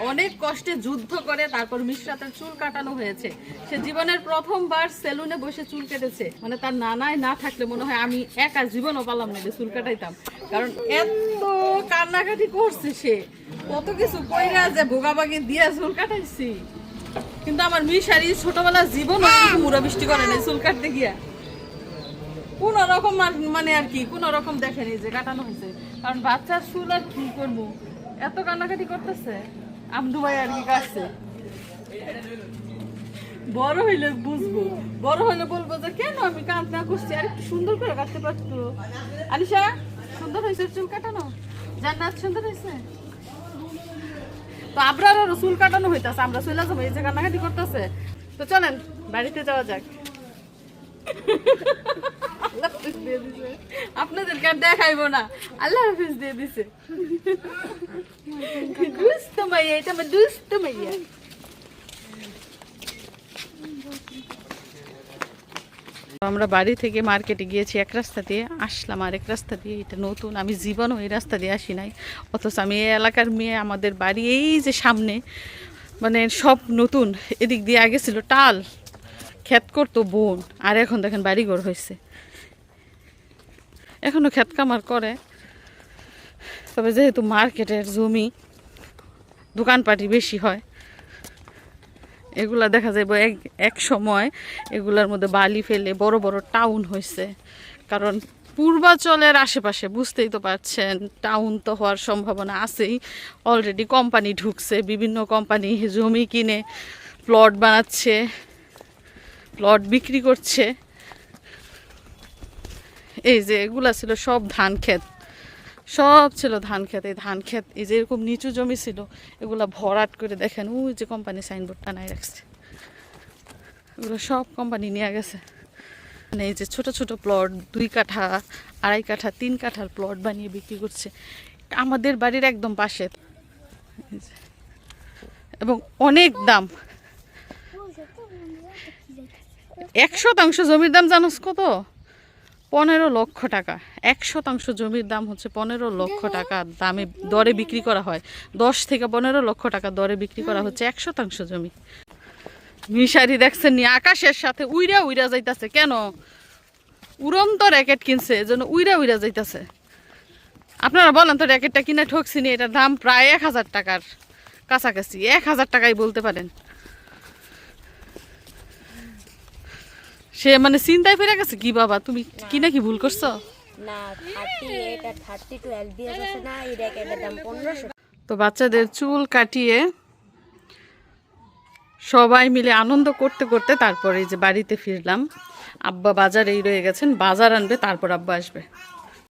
অনেক কষ্টে যুদ্ধ করে তারপর মিশরাতের চুল কাটানো হয়েছে। সে জীবনের প্রথমবার সেলুনে বসে চুল কেটেছে। মানে তার নানায় না থাকলে মনে হয় আমি একা জীবনও পারলাম না যে চুল কাটাইতাম, কারণ এত কান্নাকাটি করছে সে, কত কিছু কইরা যে ভোগাভাগি দিয়ে চুল কাটাইছি। কিন্তু আমার মিশারি ছোটবেলা জীবন মুড়া বৃষ্টি করে নাই চুল কাটতে গিয়া, কোন রকম মানে আর কি কোন রকম দেখেনি যে কাটানো হয়েছে। কারণ বাচ্চার চুল আর কি করবো, এত কান্নাকাটি করতেছে। আমদু ভাই আর কি কাটছে, বড় হইলে বুঝবো, বড় হইলে বলবো যে কেন আমি কান্না করছি, আর একটু সুন্দর করে কাটতে পারতো। আলিশা সুন্দর হয়েছে চুল কাটানো, জান্নাত সুন্দর হয়েছে। তো আবরারও চুল কাটানো হইতাছে, আমরা চলে যাবো, এই যে কান্নাকাটি করতেছে। তো চলেন বাড়িতে যাওয়া যাক। আপনাদেরকে আর দেখাইবো না, আল্লাহ হাফিজ দিয়ে দিছে। দুষ্ট মাইয়া, এটা আমার দুষ্ট মাইয়া। আমরা বাড়ি থেকে মার্কেটে গিয়েছি এক রাস্তা দিয়ে, আসলাম আরেক রাস্তা দিয়ে। এটা নতুন, আমি জীবনও এই রাস্তা দিয়ে আসি নাই, অথচ আমি এই এলাকার মেয়ে। আমাদের বাড়ি এই যে সামনে, মানে সব নতুন। এদিক দিয়ে আগে ছিল টাল, ক্ষেত করতো বোন, আর এখন দেখেন বাড়িঘর হয়েছে। এখনো ক্ষেত কামার করে, তবে যেহেতু মার্কেটের জমি, দোকানপাটি বেশি হয়, এগুলা দেখা যাবে এক সময় এগুলার মধ্যে বালি ফেলে বড় বড় টাউন হয়েছে। কারণ পূর্বাঞ্চলের আশেপাশে বুঝতেই তো পারছেন, টাউন তো হওয়ার সম্ভাবনা আছেই। অলরেডি কোম্পানি ঢুকছে, বিভিন্ন কোম্পানি জমি কিনে প্লট বানাচ্ছে, প্লট বিক্রি করছে। এই যে এগুলা ছিল সব ধান ক্ষেত, সব ছিল ধান ক্ষেত। এই ধান ক্ষেত, এই যে এরকম নিচু জমি ছিল, এগুলা ভরাট করে দেখেন ওই যে কোম্পানি সাইনবোর্ডটা নাই রাখছে, এগুলো সব কোম্পানি নিয়ে গেছে। মানে এই যে ছোট ছোট প্লট, 2 কাঠা 2.5 কাঠা 3 কাঠার প্লট বানিয়ে বিক্রি করছে আমাদের বাড়ির একদম পাশে। এবং অনেক দাম, 1% জমির দাম জানোস কত? 15 লক্ষ টাকা। 1% জমির দাম হচ্ছে 15 লক্ষ টাকা দামে দরে বিক্রি করা হয়। 10 থেকে 15 লক্ষ টাকা দরে বিক্রি করা হচ্ছে 1% জমি। মিশারি দেখছেন নি আকাশের সাথে উইরা উইরা যাইতাছে, কেন? উড়ন্ত র্যাকেট কিনছে, এজন্য উইরা উইরা যাইতাছে। আপনারা বলেন তো র্যাকেটটা কিনে ঠকছি নি? এটার দাম প্রায় 1000 টাকার কাছাকাছি, 1000 টাকাই বলতে পারেন। সে মানে চিন্তায় ফিরে গেছে কি বাবা তুমি কি নাকি ভুল করছো না। 38 আর 32 এলবিএস আছে না, এই র্যাকেটের দাম 1500। তো বাচ্চাদের চুল কাটিয়ে সবাই মিলে আনন্দ করতে করতে তারপরে এই যে বাড়িতে ফিরলাম। আব্বা বাজারেই রয়ে গেছেন, বাজার আনবে, তারপর আব্বা আসবে।